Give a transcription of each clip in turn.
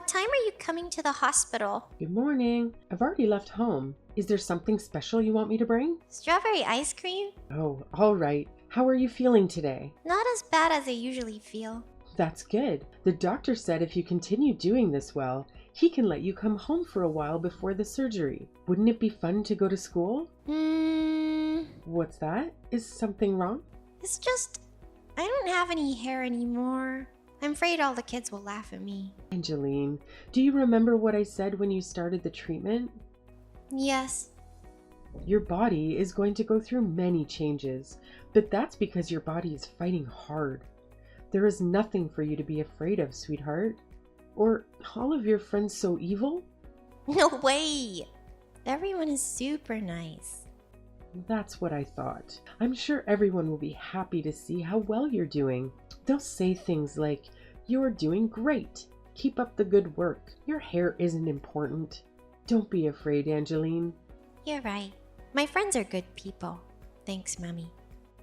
What time are you coming to the hospital? Good morning. I've already left home. Is there something special you want me to bring? Strawberry ice cream? Oh, all right. How are you feeling today? Not as bad as I usually feel. That's good. The doctor said if you continue doing this well, he can let you come home for a while before the surgery. Wouldn't it be fun to go to school? What's that? Is something wrong? It's just, I don't have any hair anymore. I'm afraid all the kids will laugh at me. Angeline, do you remember what I said when you started the treatment? Yes. Your body is going to go through many changes, but that's because your body is fighting hard. There is nothing for you to be afraid of, sweetheart. Or all of your friends so evil? No way! Everyone is super nice. That's what I thought. I'm sure everyone will be happy to see how well you're doing. They'll say things like, "You're doing great. Keep up the good work. Your hair isn't important." Don't be afraid, Angeline. You're right. My friends are good people. Thanks, Mommy.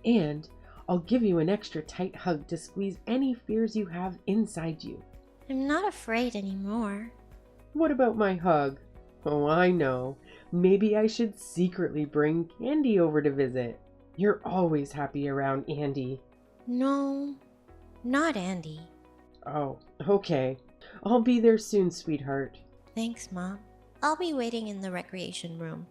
And I'll give you an extra tight hug to squeeze any fears you have inside you. I'm not afraid anymore. What about my hug? Oh, I know. Maybe I should secretly bring Candy over to visit. You're always happy around Andy. No, not Andy. Oh, okay. I'll be there soon, sweetheart. Thanks, Mom. I'll be waiting in the recreation room.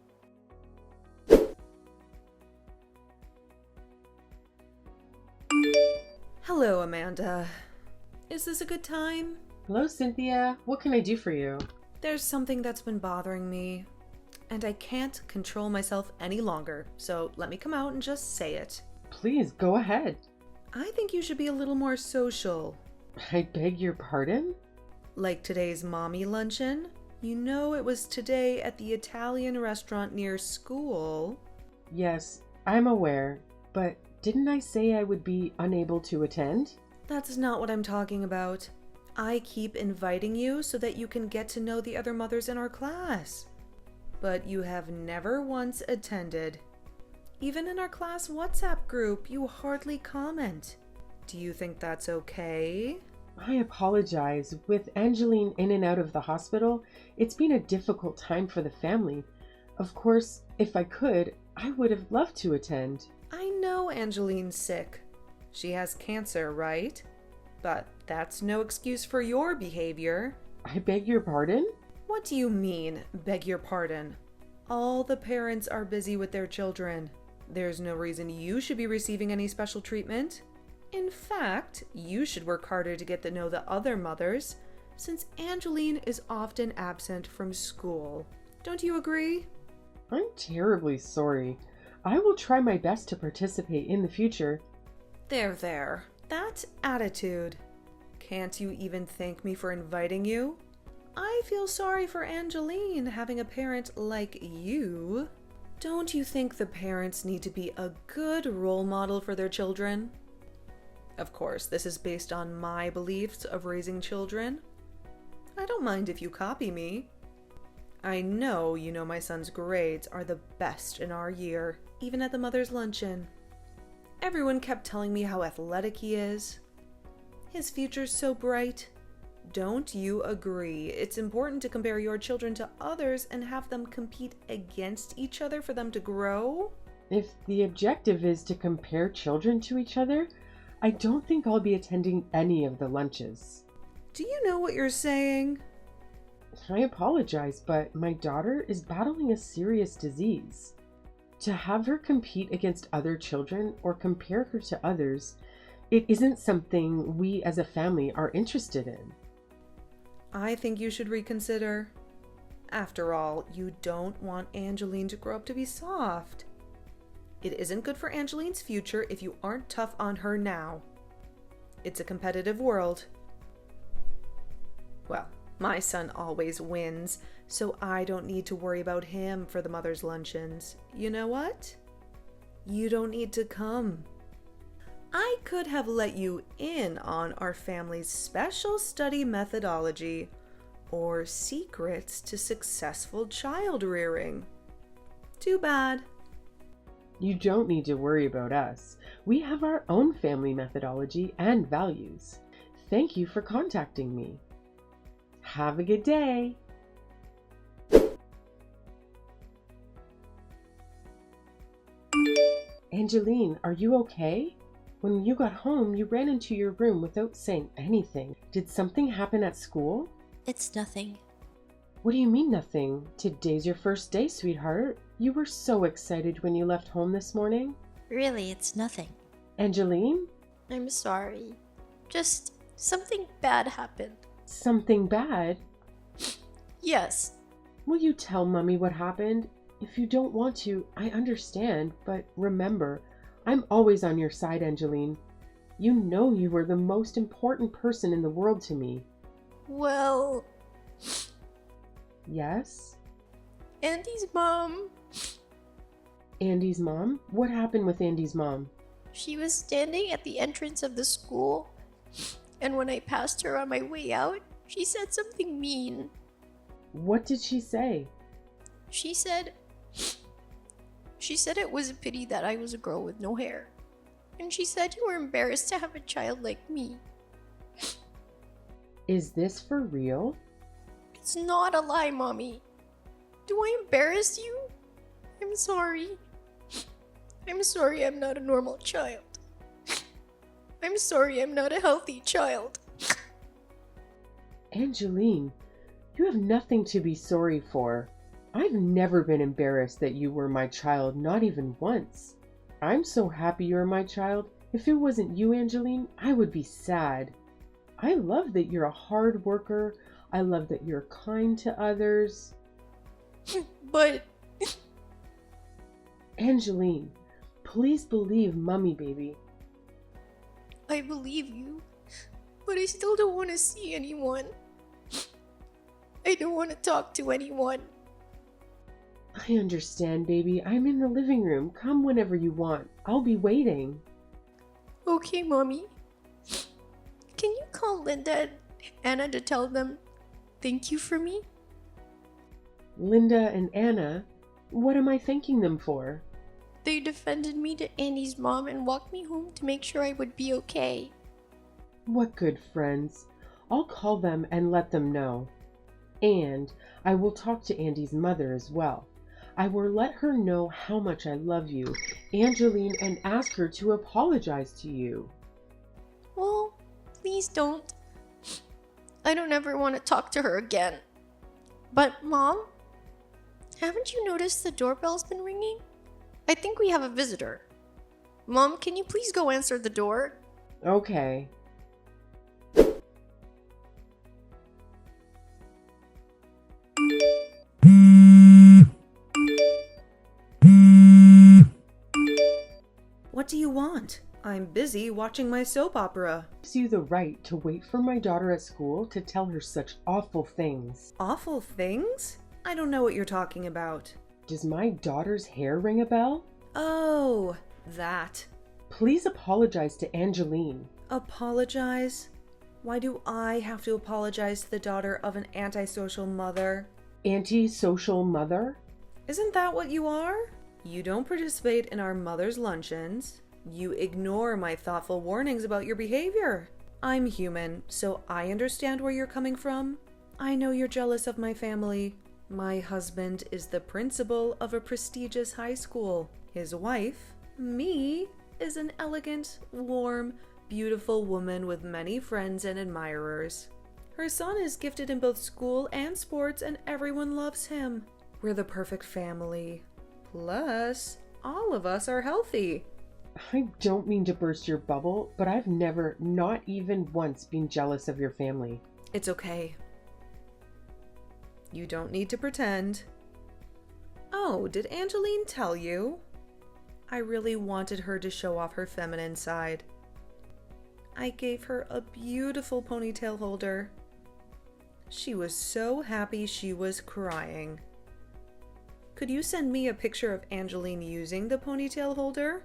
Hello, Amanda. Is this a good time? Hello, Cynthia. What can I do for you? There's something that's been bothering me, and I can't control myself any longer, so let me come out and just say it. Please, go ahead. I think you should be a little more social. I beg your pardon? Like today's mommy luncheon? You know it was today at the Italian restaurant near school. Yes, I'm aware, but didn't I say I would be unable to attend? That's not what I'm talking about. I keep inviting you so that you can get to know the other mothers in our class. But you have never once attended. Even in our class WhatsApp group, you hardly comment. Do you think that's okay? I apologize. With Angeline in and out of the hospital, it's been a difficult time for the family. Of course, if I could, I would have loved to attend. I know Angeline's sick. She has cancer, right? But that's no excuse for your behavior. I beg your pardon? What do you mean, beg your pardon? All the parents are busy with their children. There's no reason you should be receiving any special treatment. In fact, you should work harder to get to know the other mothers, since Angeline is often absent from school. Don't you agree? I'm terribly sorry. I will try my best to participate in the future. There. That attitude. Can't you even thank me for inviting you? I feel sorry for Angeline having a parent like you. Don't you think the parents need to be a good role model for their children? Of course, this is based on my beliefs of raising children. I don't mind if you copy me. I know you know my son's grades are the best in our year, even at the mother's luncheon. Everyone kept telling me how athletic he is. His future's so bright. Don't you agree? It's important to compare your children to others and have them compete against each other for them to grow? If the objective is to compare children to each other, I don't think I'll be attending any of the lunches. Do you know what you're saying? I apologize, but my daughter is battling a serious disease. To have her compete against other children or compare her to others, it isn't something we as a family are interested in. I think you should reconsider. After all, you don't want Angeline to grow up to be soft. It isn't good for Angeline's future if you aren't tough on her now. It's a competitive world. Well, my son always wins, so I don't need to worry about him for the mother's luncheons. You know what? You don't need to come. I could have let you in on our family's special study methodology or secrets to successful child rearing. Too bad. You don't need to worry about us. We have our own family methodology and values. Thank you for contacting me. Have a good day. Angeline, are you okay? When you got home, you ran into your room without saying anything. Did something happen at school? It's nothing. What do you mean nothing? Today's your first day, sweetheart. You were so excited when you left home this morning. Really, it's nothing. Angeline? I'm sorry. Just something bad happened. Something bad? Yes. Will you tell Mommy what happened? If you don't want to, I understand, but remember, I'm always on your side, Angeline. You know you were the most important person in the world to me. Well, Yes? Andy's mom, Andy's mom? What happened with Andy's mom? she was standing at the entrance of the school, and when I passed her on my way out, she said something mean. What did she say? She said it was a pity that I was a girl with no hair. And she said you were embarrassed to have a child like me. Is this for real? It's not a lie, Mommy. Do I embarrass you? I'm sorry. I'm sorry I'm not a normal child. I'm sorry I'm not a healthy child. Angeline, you have nothing to be sorry for. I've never been embarrassed that you were my child, not even once. I'm so happy you're my child. If it wasn't you, Angeline, I would be sad. I love that you're a hard worker. I love that you're kind to others. But Angeline, please believe Mummy, baby. I believe you. But I still don't want to see anyone. I don't want to talk to anyone. I understand, baby. I'm in the living room. Come whenever you want. I'll be waiting. Okay, Mommy. Can you call Linda and Anna to tell them thank you for me? Linda and Anna, what am I thanking them for? They defended me to Andy's mom and walked me home to make sure I would be okay. What good friends. I'll call them and let them know. And I will talk to Andy's mother as well. I will let her know how much I love you, Angeline, and ask her to apologize to you. Well, please don't. I don't ever want to talk to her again. But, Mom, haven't you noticed the doorbell's been ringing? I think we have a visitor. Mom, can you please go answer the door? Okay. What do you want? I'm busy watching my soap opera. Gives you the right to wait for my daughter at school to tell her such awful things. Awful things? I don't know what you're talking about. Does my daughter's hair ring a bell? Oh, that. Please apologize to Angeline. Apologize? Why do I have to apologize to the daughter of an antisocial mother? Anti-social mother? Isn't that what you are? You don't participate in our mother's luncheons. You ignore my thoughtful warnings about your behavior. I'm human, so I understand where you're coming from. I know you're jealous of my family. My husband is the principal of a prestigious high school. His wife, me, is an elegant, warm, beautiful woman with many friends and admirers. Her son is gifted in both school and sports, and everyone loves him. We're the perfect family. Plus, all of us are healthy. I don't mean to burst your bubble, but I've never, not even once, been jealous of your family. It's okay. You don't need to pretend. Oh, did Angeline tell you? I really wanted her to show off her feminine side. I gave her a beautiful ponytail holder. She was so happy she was crying. Could you send me a picture of Angeline using the ponytail holder?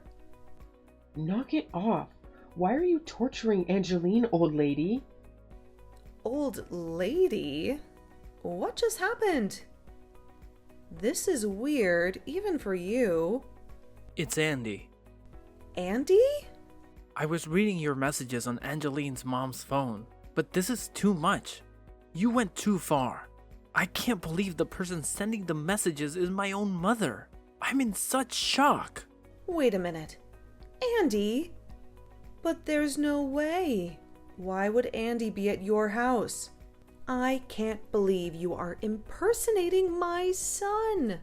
Knock it off. Why are you torturing Angeline, old lady? Old lady? What just happened? This is weird, even for you. It's Andy. Andy? I was reading your messages on Angeline's mom's phone, but this is too much. You went too far. I can't believe the person sending the messages is my own mother. I'm in such shock. Wait a minute. Andy? But there's no way. Why would Andy be at your house? I can't believe you are impersonating my son.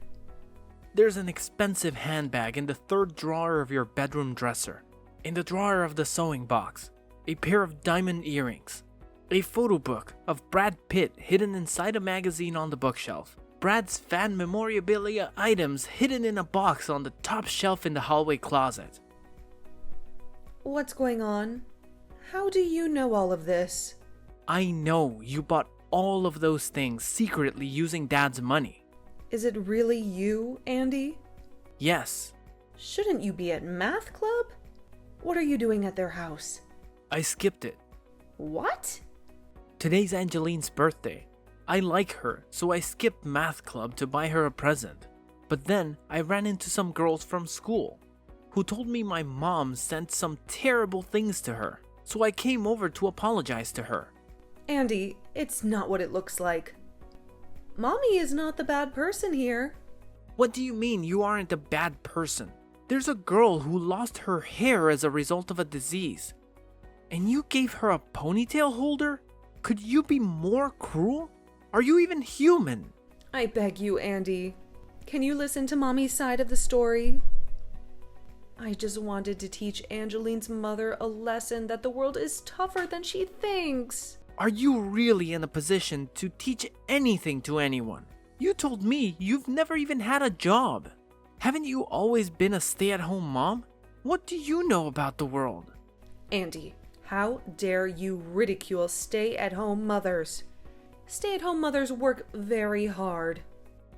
There's an expensive handbag in the third drawer of your bedroom dresser, in the drawer of the sewing box, a pair of diamond earrings, a photo book of Brad Pitt hidden inside a magazine on the bookshelf, Brad's fan memorabilia items hidden in a box on the top shelf in the hallway closet. What's going on? How do you know all of this? I know you bought all of those things secretly using Dad's money. Is it really you, Andy? Yes, Shouldn't you be at math club? What are you doing at their house? I skipped it. What? Today's Angeline's birthday. I like her, so I skipped math club to buy her a present. But then I ran into some girls from school who told me my mom sent some terrible things to her, so I came over to apologize to her. Andy, it's not what it looks like. Mommy is not the bad person here. What do you mean you aren't a bad person? There's a girl who lost her hair as a result of a disease. And you gave her a ponytail holder? Could you be more cruel? Are you even human? I beg you, Andy. Can you listen to Mommy's side of the story? I just wanted to teach Angeline's mother a lesson that the world is tougher than she thinks. Are you really in a position to teach anything to anyone? You told me you've never even had a job. Haven't you always been a stay-at-home mom? What do you know about the world? Andy, how dare you ridicule stay-at-home mothers? Stay-at-home mothers work very hard.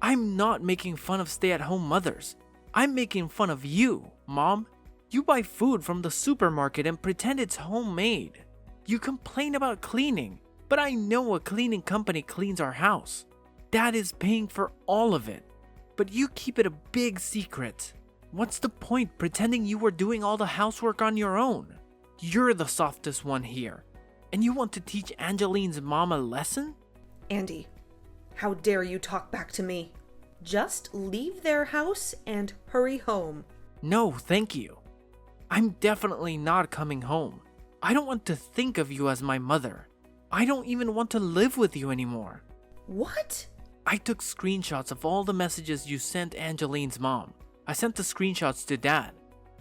I'm not making fun of stay-at-home mothers. I'm making fun of you, Mom. You buy food from the supermarket and pretend it's homemade. You complain about cleaning, but I know a cleaning company cleans our house. Dad is paying for all of it, but you keep it a big secret. What's the point pretending you were doing all the housework on your own? You're the softest one here, and you want to teach Angeline's mom a lesson? Andy, how dare you talk back to me? Just leave their house and hurry home. No, thank you. I'm definitely not coming home. I don't want to think of you as my mother. I don't even want to live with you anymore. What? I took screenshots of all the messages you sent Angeline's mom. I sent the screenshots to Dad.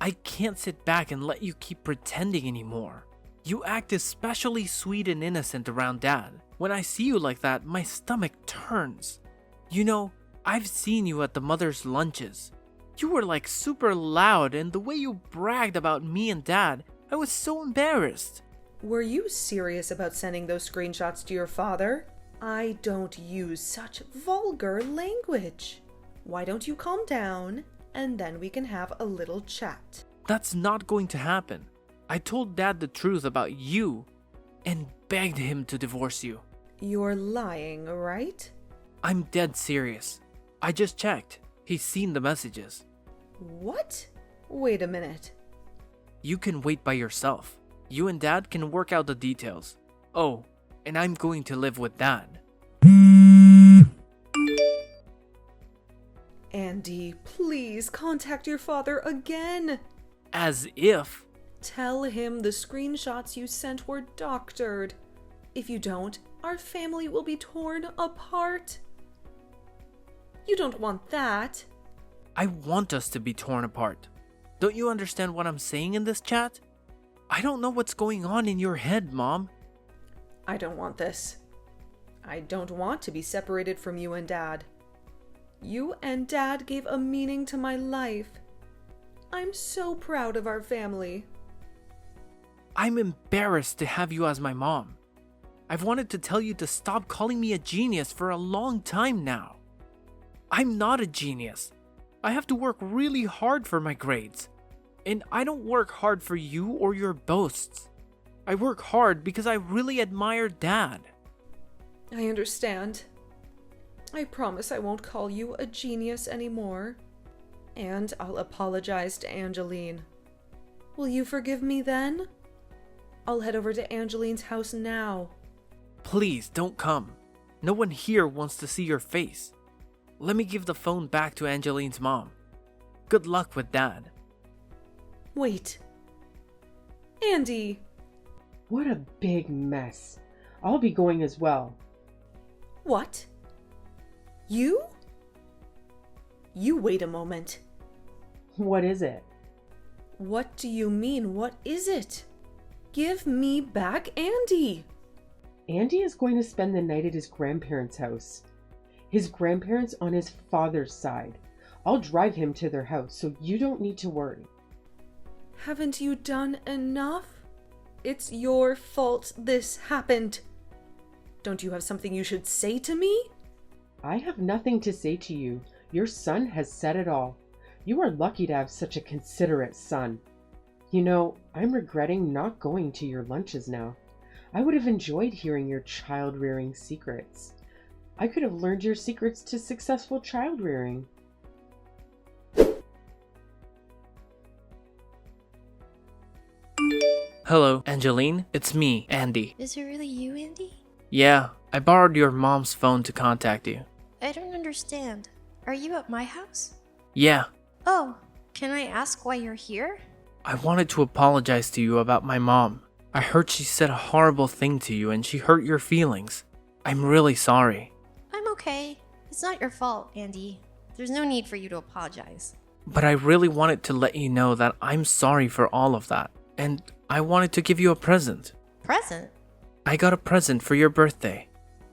I can't sit back and let you keep pretending anymore. You act especially sweet and innocent around Dad. When I see you like that, my stomach turns. You know, I've seen you at the mother's lunches. You were like super loud, and the way you bragged about me and Dad, I was so embarrassed. Were you serious about sending those screenshots to your father? I don't use such vulgar language. Why don't you calm down, and then we can have a little chat. That's not going to happen. I told Dad the truth about you and begged him to divorce you. You're lying, right? I'm dead serious. I just checked. He's seen the messages. What? Wait a minute. You can wait by yourself. You and Dad can work out the details. Oh, and I'm going to live with Dad. Andy, please contact your father again. As if. Tell him the screenshots you sent were doctored. If you don't, our family will be torn apart. You don't want that. I want us to be torn apart. Don't you understand what I'm saying in this chat? I don't know what's going on in your head, Mom. I don't want this. I don't want to be separated from you and Dad. You and Dad gave a meaning to my life. I'm so proud of our family. I'm embarrassed to have you as my mom. I've wanted to tell you to stop calling me a genius for a long time now. I'm not a genius. I have to work really hard for my grades. And I don't work hard for you or your boasts. I work hard because I really admire Dad. I understand. I promise I won't call you a genius anymore. And I'll apologize to Angeline. Will you forgive me then? I'll head over to Angeline's house now. Please don't come. No one here wants to see your face. Let me give the phone back to Angeline's mom. Good luck with Dad. Wait. Andy! What a big mess. I'll be going as well. What? You? You wait a moment. What is it? What do you mean, what is it? Give me back Andy! Andy is going to spend the night at his grandparents' house. His grandparents on his father's side. I'll drive him to their house, so you don't need to worry. Haven't you done enough? It's your fault this happened. Don't you have something you should say to me? I have nothing to say to you. Your son has said it all. You are lucky to have such a considerate son. You know, I'm regretting not going to your lunches now. I would have enjoyed hearing your child-rearing secrets. I could have learned your secrets to successful child-rearing. Hello, Angeline. It's me, Andy. Is it really you, Andy? Yeah, I borrowed your mom's phone to contact you. I don't understand. Are you at my house? Yeah, Oh, can I ask why you're here? I wanted to apologize to you about my mom. I heard she said a horrible thing to you and she hurt your feelings. I'm really sorry. I'm okay. It's not your fault, Andy. There's no need for you to apologize. But I really wanted to let you know that I'm sorry for all of that. And I wanted to give you a present. Present? I got a present for your birthday.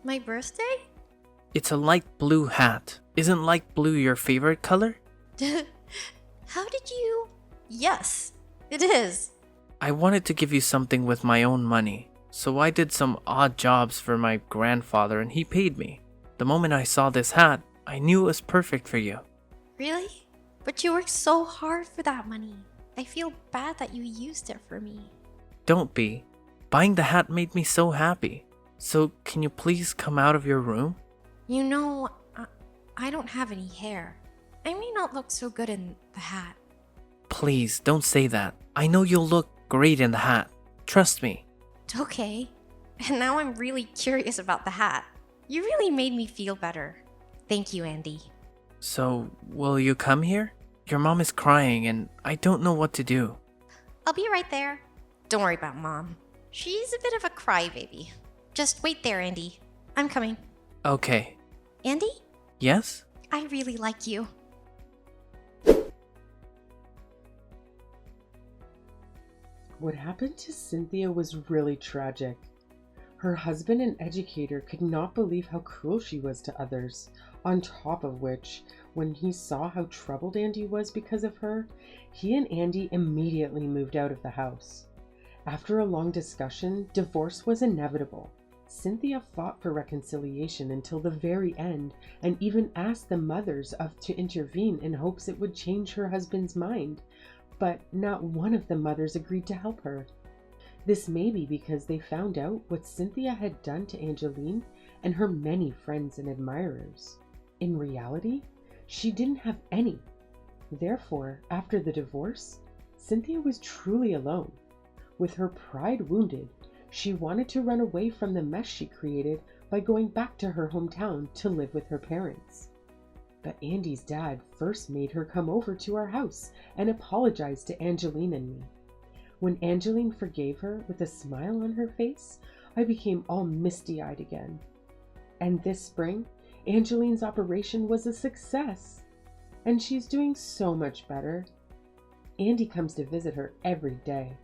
My birthday? It's a light blue hat. Isn't light blue your favorite color? How did you... Yes, it is. I wanted to give you something with my own money, so I did some odd jobs for my grandfather and he paid me. The moment I saw this hat, I knew it was perfect for you. Really? But you worked so hard for that money. I feel bad that you used it for me. Don't be. Buying the hat made me so happy. So can you please come out of your room? You know, I don't have any hair. I may not look so good in the hat. Please, don't say that. I know you'll look great in the hat. Trust me. Okay. And now I'm really curious about the hat. You really made me feel better. Thank you, Andy. So, will you come here? Your mom is crying and I don't know what to do. I'll be right there. Don't worry about Mom. She's a bit of a crybaby. Just wait there, Andy. I'm coming. Okay. Andy? Yes? I really like you. What happened to Cynthia was really tragic. Her husband, an educator, could not believe how cruel she was to others, on top of which, when he saw how troubled Andy was because of her, he and Andy immediately moved out of the house. After a long discussion, divorce was inevitable. Cynthia fought for reconciliation until the very end and even asked the mothers to intervene in hopes it would change her husband's mind, but not one of the mothers agreed to help her. This may be because they found out what Cynthia had done to Angeline and her many friends and admirers. In reality, she didn't have any. Therefore, after the divorce, Cynthia was truly alone. With her pride wounded, she wanted to run away from the mess she created by going back to her hometown to live with her parents. But Andy's dad first made her come over to our house and apologize to Angeline and me. When Angeline forgave her with a smile on her face, I became all misty-eyed again. And this spring, Angeline's operation was a success, and she's doing so much better. Andy comes to visit her every day.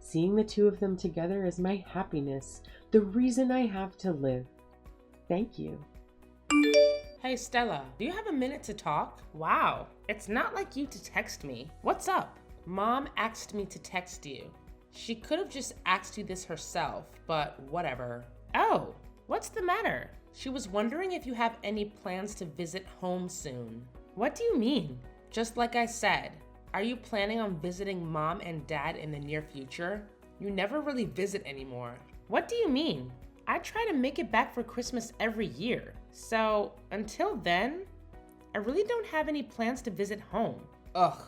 Seeing the two of them together is my happiness, the reason I have to live. Thank you. Hey Stella, do you have a minute to talk? Wow, it's not like you to text me. What's up? Mom asked me to text you. She could have just asked you this herself, but whatever. Oh, what's the matter? She was wondering if you have any plans to visit home soon. What do you mean? Just like I said, are you planning on visiting Mom and Dad in the near future? You never really visit anymore. What do you mean? I try to make it back for Christmas every year. So until then, I really don't have any plans to visit home. Ugh,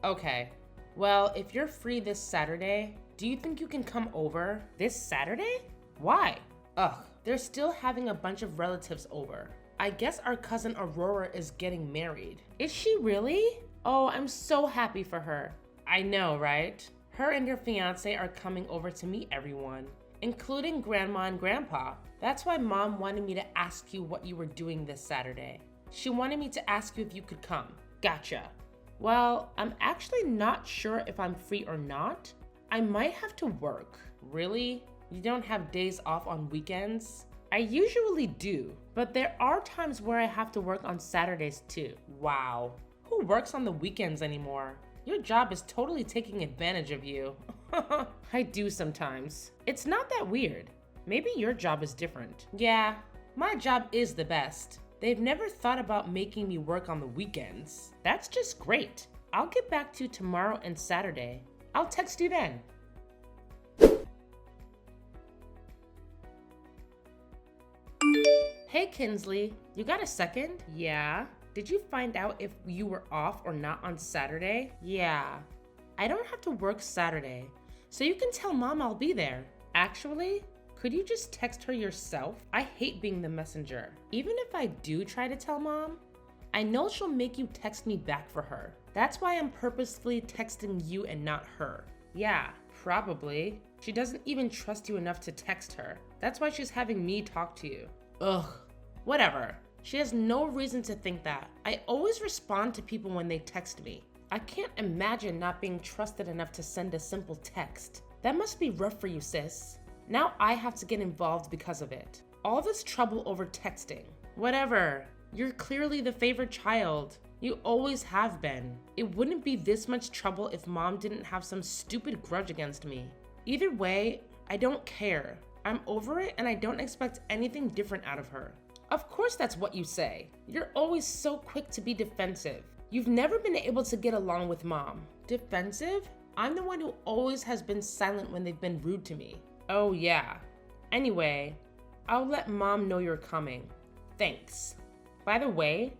okay. Well, if you're free this Saturday, do you think you can come over this Saturday? Why? Ugh, They're still having a bunch of relatives over. I guess our cousin Aurora is getting married. Is she really? Oh, I'm so happy for her. I know, right? Her and her fiance are coming over to meet everyone, including Grandma and Grandpa. That's why Mom wanted me to ask you what you were doing this Saturday. She wanted me to ask you if you could come. Gotcha. Well, I'm actually not sure if I'm free or not. I might have to work. Really? You don't have days off on weekends? I usually do, but there are times where I have to work on Saturdays too. Wow. Who works on the weekends anymore? Your job is totally taking advantage of you. I do sometimes. It's not that weird. Maybe your job is different. Yeah, my job is the best. They've never thought about making me work on the weekends. That's just great. I'll get back to you tomorrow and Saturday. I'll text you then. Hey Kinsley, you got a second? Yeah. Did you find out if you were off or not on Saturday? Yeah. I don't have to work Saturday, so you can tell Mom I'll be there. Actually, could you just text her yourself? I hate being the messenger. Even if I do try to tell Mom, I know she'll make you text me back for her. That's why I'm purposefully texting you and not her. Yeah, probably. She doesn't even trust you enough to text her. That's why she's having me talk to you. Ugh, whatever. She has no reason to think that. I always respond to people when they text me. I can't imagine not being trusted enough to send a simple text. That must be rough for you, sis. Now I have to get involved because of it. All this trouble over texting. Whatever. You're clearly the favorite child. You always have been. It wouldn't be this much trouble if Mom didn't have some stupid grudge against me. Either way, I don't care. I'm over it and I don't expect anything different out of her. Of course that's what you say. You're always so quick to be defensive. You've never been able to get along with Mom. Defensive? I'm the one who always has been silent when they've been rude to me. Oh yeah. Anyway, I'll let Mom know you're coming. Thanks. By the way,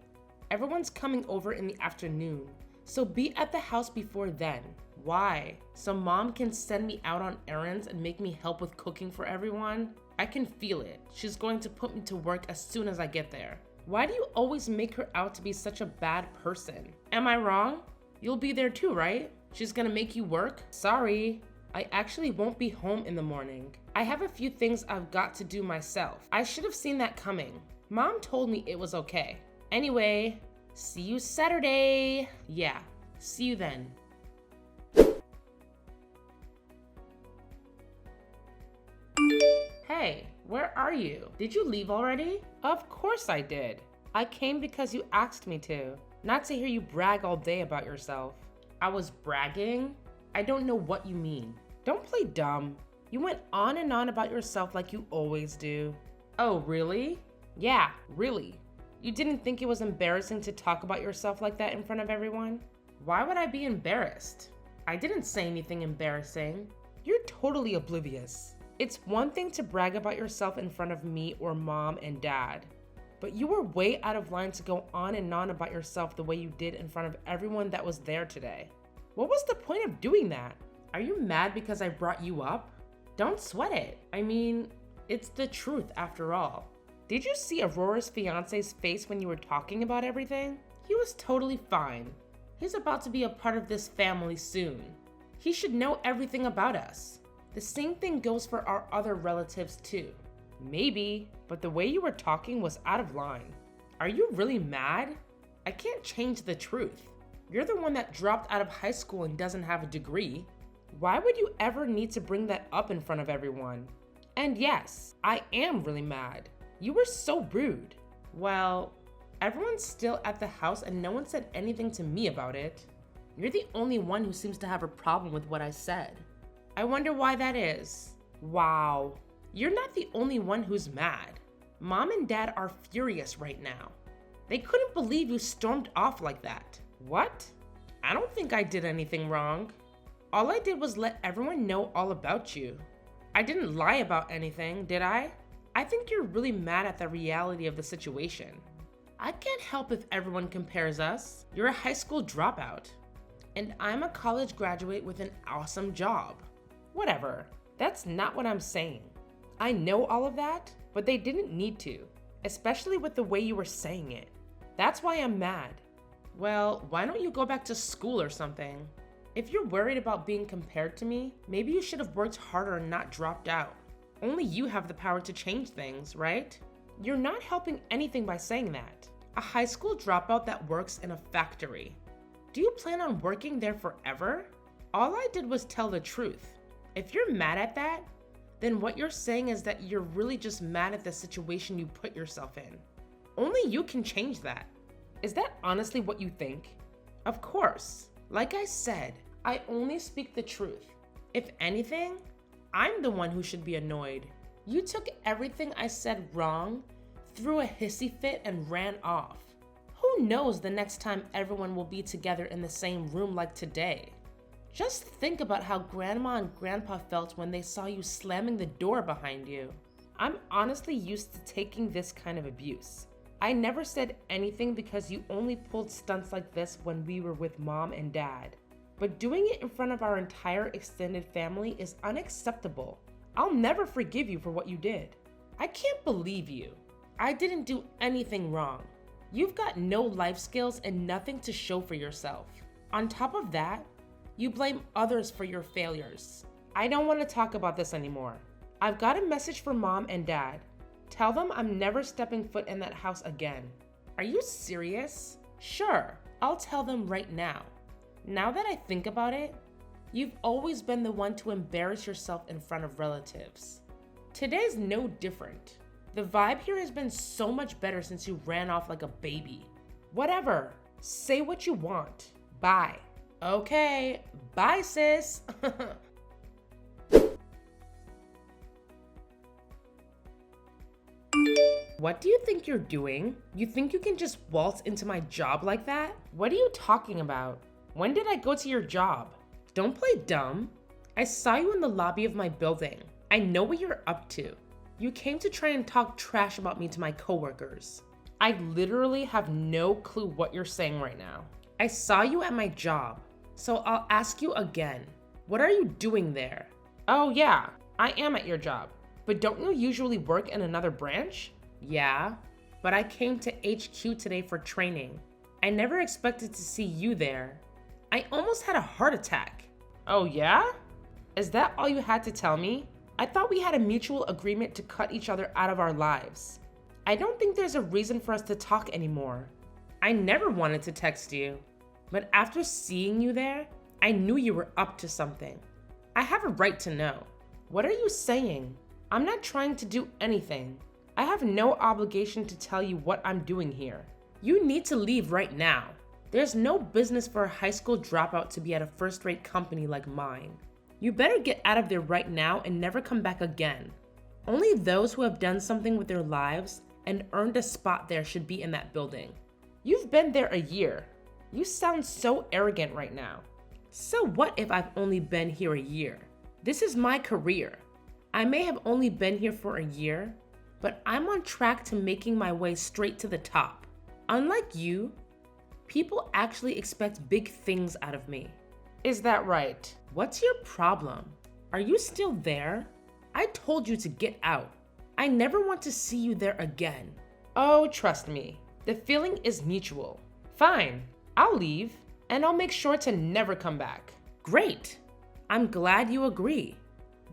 everyone's coming over in the afternoon, so be at the house before then. Why? So Mom can send me out on errands and make me help with cooking for everyone? I can feel it. She's going to put me to work as soon as I get there. Why do you always make her out to be such a bad person? Am I wrong? You'll be there too, right? She's gonna make you work? Sorry. I actually won't be home in the morning. I have a few things I've got to do myself. I should have seen that coming. Mom told me it was okay. Anyway, see you Saturday. Yeah, see you then. Hey, where are you? Did you leave already? Of course I did. I came because you asked me to, not to hear you brag all day about yourself. I was bragging? I don't know what you mean. Don't play dumb. You went on and on about yourself like you always do. Oh, really? Yeah, really. You didn't think it was embarrassing to talk about yourself like that in front of everyone? Why would I be embarrassed? I didn't say anything embarrassing. You're totally oblivious. It's one thing to brag about yourself in front of me or Mom and Dad, but you were way out of line to go on and on about yourself the way you did in front of everyone that was there today. What was the point of doing that? Are you mad because I brought you up? Don't sweat it. I mean, it's the truth after all. Did you see Aurora's fiance's face when you were talking about everything? He was totally fine. He's about to be a part of this family soon. He should know everything about us. The same thing goes for our other relatives too. Maybe, but the way you were talking was out of line. Are you really mad? I can't change the truth. You're the one that dropped out of high school and doesn't have a degree. Why would you ever need to bring that up in front of everyone? And yes, I am really mad. You were so rude. Well, everyone's still at the house and no one said anything to me about it. You're the only one who seems to have a problem with what I said. I wonder why that is. Wow, you're not the only one who's mad. Mom and Dad are furious right now. They couldn't believe you stormed off like that. What? I don't think I did anything wrong. All I did was let everyone know all about you. I didn't lie about anything, did I? I think you're really mad at the reality of the situation. I can't help if everyone compares us. You're a high school dropout, and I'm a college graduate with an awesome job. Whatever, that's not what I'm saying. I know all of that, but they didn't need to, especially with the way you were saying it. That's why I'm mad. Well, why don't you go back to school or something? If you're worried about being compared to me, maybe you should have worked harder and not dropped out. Only you have the power to change things, right? You're not helping anything by saying that. A high school dropout that works in a factory. Do you plan on working there forever? All I did was tell the truth. If you're mad at that, then what you're saying is that you're really just mad at the situation you put yourself in. Only you can change that. Is that honestly what you think? Of course. Like I said, I only speak the truth. If anything, I'm the one who should be annoyed. You took everything I said wrong, threw a hissy fit, and ran off. Who knows the next time everyone will be together in the same room like today? Just think about how Grandma and Grandpa felt when they saw you slamming the door behind you. I'm honestly used to taking this kind of abuse. I never said anything because you only pulled stunts like this when we were with Mom and Dad. But doing it in front of our entire extended family is unacceptable. I'll never forgive you for what you did. I can't believe you. I didn't do anything wrong. You've got no life skills and nothing to show for yourself. On top of that, you blame others for your failures. I don't want to talk about this anymore. I've got a message for Mom and Dad. Tell them I'm never stepping foot in that house again. Are you serious? Sure, I'll tell them right now. Now that I think about it, you've always been the one to embarrass yourself in front of relatives. Today's no different. The vibe here has been so much better since you ran off like a baby. Whatever, say what you want. Bye. Okay, bye sis. What do you think you're doing? You think you can just waltz into my job like that? What are you talking about? When did I go to your job? Don't play dumb. I saw you in the lobby of my building. I know what you're up to. You came to try and talk trash about me to my coworkers. I literally have no clue what you're saying right now. I saw you at my job, so I'll ask you again. What are you doing there? Oh yeah, I am at your job. But don't you usually work in another branch? Yeah, but I came to HQ today for training. I never expected to see you there. I almost had a heart attack. Oh yeah? Is that all you had to tell me? I thought we had a mutual agreement to cut each other out of our lives. I don't think there's a reason for us to talk anymore. I never wanted to text you, but after seeing you there, I knew you were up to something. I have a right to know. What are you saying? I'm not trying to do anything. I have no obligation to tell you what I'm doing here. You need to leave right now. There's no business for a high school dropout to be at a first-rate company like mine. You better get out of there right now and never come back again. Only those who have done something with their lives and earned a spot there should be in that building. You've been there a year. You sound so arrogant right now. So what if I've only been here a year? This is my career. I may have only been here for a year, but I'm on track to making my way straight to the top. Unlike you, people actually expect big things out of me. Is that right? What's your problem? Are you still there? I told you to get out. I never want to see you there again. Oh, trust me, the feeling is mutual. Fine, I'll leave, and I'll make sure to never come back. Great. I'm glad you agree.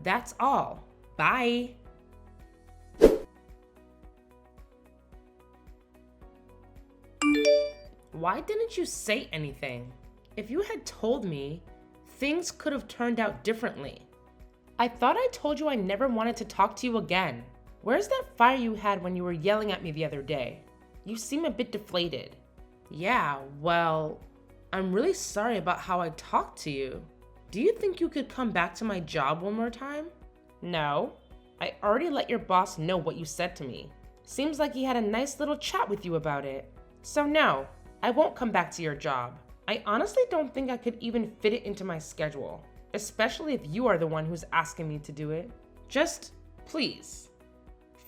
That's all. Bye. Why didn't you say anything? If you had told me, things could have turned out differently. I thought I told you I never wanted to talk to you again. Where's that fire you had when you were yelling at me the other day? You seem a bit deflated. Yeah, well, I'm really sorry about how I talked to you. Do you think you could come back to my job one more time? No, I already let your boss know what you said to me. Seems like he had a nice little chat with you about it. So no, I won't come back to your job. I honestly don't think I could even fit it into my schedule, especially if you are the one who's asking me to do it. Just, please,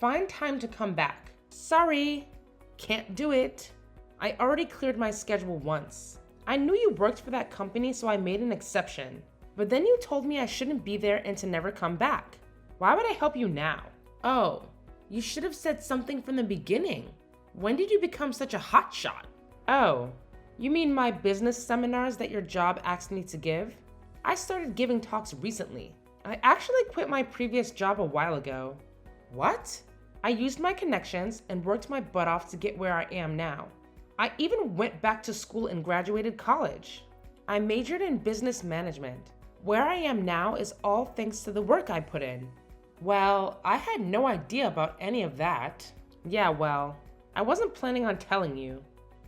find time to come back. Sorry, can't do it. I already cleared my schedule once. I knew you worked for that company, so I made an exception. But then you told me I shouldn't be there and to never come back. Why would I help you now? Oh, you should have said something from the beginning. When did you become such a hotshot? Oh, you mean my business seminars that your job asked me to give? I started giving talks recently. I actually quit my previous job a while ago. What? I used my connections and worked my butt off to get where I am now. I even went back to school and graduated college. I majored in business management. Where I am now is all thanks to the work I put in. Well, I had no idea about any of that. Yeah, well, I wasn't planning on telling you.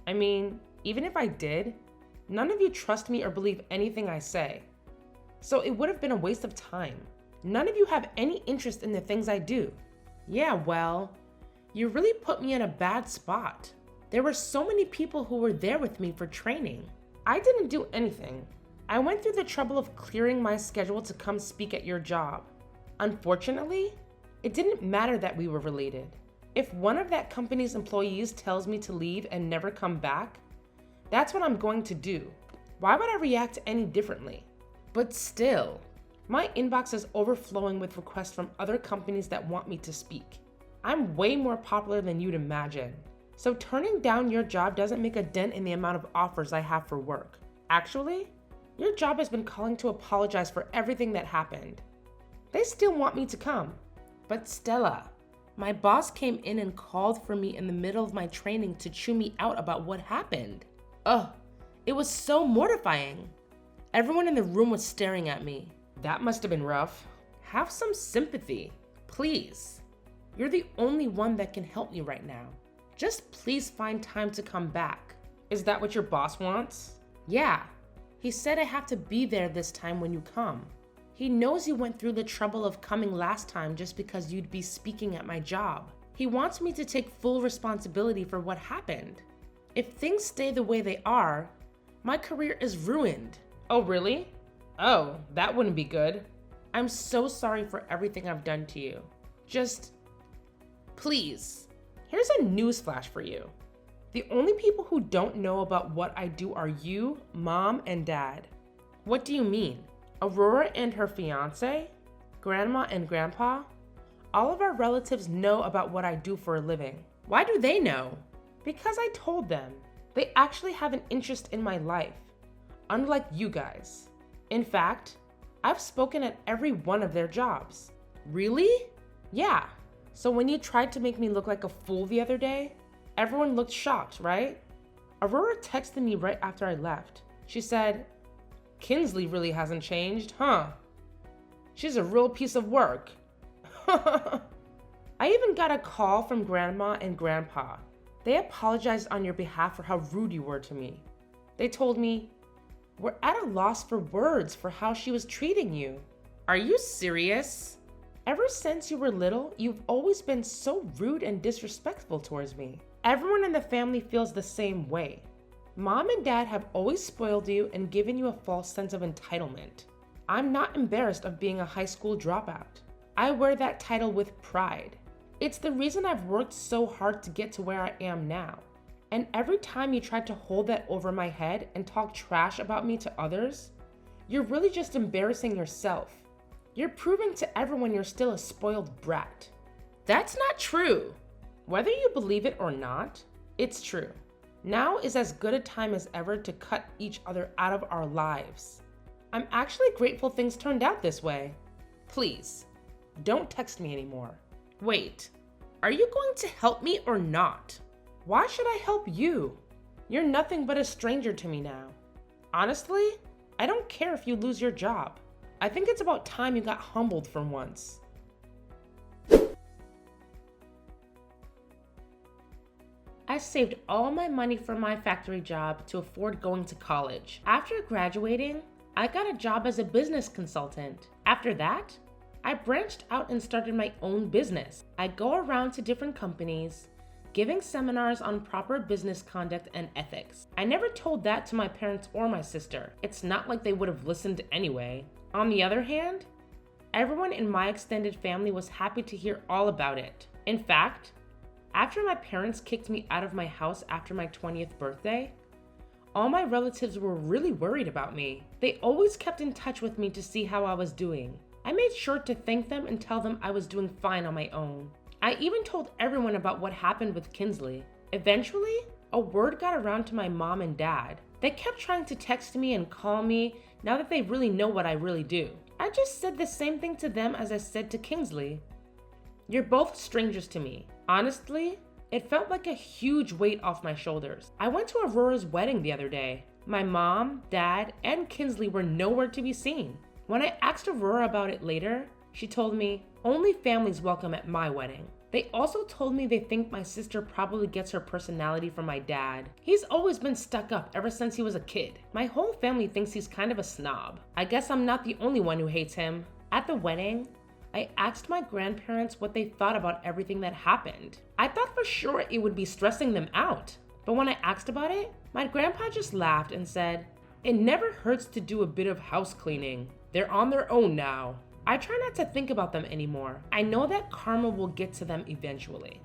I mean, even if I did, none of you trust me or believe anything I say. So it would have been a waste of time. None of you have any interest in the things I do. Yeah, well, you really put me in a bad spot. There were so many people who were there with me for training. I didn't do anything. I went through the trouble of clearing my schedule to come speak at your job. Unfortunately, it didn't matter that we were related. If one of that company's employees tells me to leave and never come back, that's what I'm going to do. Why would I react any differently? But still, my inbox is overflowing with requests from other companies that want me to speak. I'm way more popular than you'd imagine. So turning down your job doesn't make a dent in the amount of offers I have for work. Actually, your job has been calling to apologize for everything that happened. They still want me to come. But Stella, my boss came in and called for me in the middle of my training to chew me out about what happened. Ugh, it was so mortifying. Everyone in the room was staring at me. That must have been rough. Have some sympathy, please. You're the only one that can help me right now. Just please find time to come back. Is that what your boss wants? Yeah, he said I have to be there this time when you come. He knows you went through the trouble of coming last time just because you'd be speaking at my job. He wants me to take full responsibility for what happened. If things stay the way they are, my career is ruined. Oh, really? Oh, that wouldn't be good. I'm so sorry for everything I've done to you. Just, please. Here's a newsflash for you. The only people who don't know about what I do are you, Mom, and Dad. What do you mean? Aurora and her fiance? Grandma and Grandpa? All of our relatives know about what I do for a living. Why do they know? Because I told them. They actually have an interest in my life, unlike you guys. In fact, I've spoken at every one of their jobs. Really? Yeah. So when you tried to make me look like a fool the other day, everyone looked shocked, right? Aurora texted me right after I left. She said, "Kinsley really hasn't changed, huh? She's a real piece of work." I even got a call from Grandma and Grandpa. They apologized on your behalf for how rude you were to me. They told me, "We're at a loss for words for how she was treating you." Are you serious? Ever since you were little, you've always been so rude and disrespectful towards me. Everyone in the family feels the same way. Mom and Dad have always spoiled you and given you a false sense of entitlement. I'm not embarrassed of being a high school dropout. I wear that title with pride. It's the reason I've worked so hard to get to where I am now. And every time you try to hold that over my head and talk trash about me to others, you're really just embarrassing yourself. You're proving to everyone you're still a spoiled brat. That's not true. Whether you believe it or not, it's true. Now is as good a time as ever to cut each other out of our lives. I'm actually grateful things turned out this way. Please, don't text me anymore. Wait, are you going to help me or not? Why should I help you? You're nothing but a stranger to me now. Honestly, I don't care if you lose your job. I think it's about time you got humbled for once. I saved all my money from my factory job to afford going to college. After graduating, I got a job as a business consultant. After that, I branched out and started my own business. I go around to different companies, giving seminars on proper business conduct and ethics. I never told that to my parents or my sister. It's not like they would have listened anyway. On the other hand, everyone in my extended family was happy to hear all about it. In fact, after my parents kicked me out of my house after my 20th birthday, all my relatives were really worried about me. They always kept in touch with me to see how I was doing. I made sure to thank them and tell them I was doing fine on my own. I even told everyone about what happened with Kinsley. Eventually, a word got around to my mom and dad. They kept trying to text me and call me now that they really know what I really do. I just said the same thing to them as I said to Kingsley. You're both strangers to me. Honestly, it felt like a huge weight off my shoulders. I went to Aurora's wedding the other day. My mom, dad, and Kinsley were nowhere to be seen. When I asked Aurora about it later, she told me, only families welcome at my wedding. They also told me they think my sister probably gets her personality from my dad. He's always been stuck up ever since he was a kid. My whole family thinks he's kind of a snob. I guess I'm not the only one who hates him. At the wedding, I asked my grandparents what they thought about everything that happened. I thought for sure it would be stressing them out. But when I asked about it, my grandpa just laughed and said, it never hurts to do a bit of house cleaning. They're on their own now. I try not to think about them anymore. I know that karma will get to them eventually.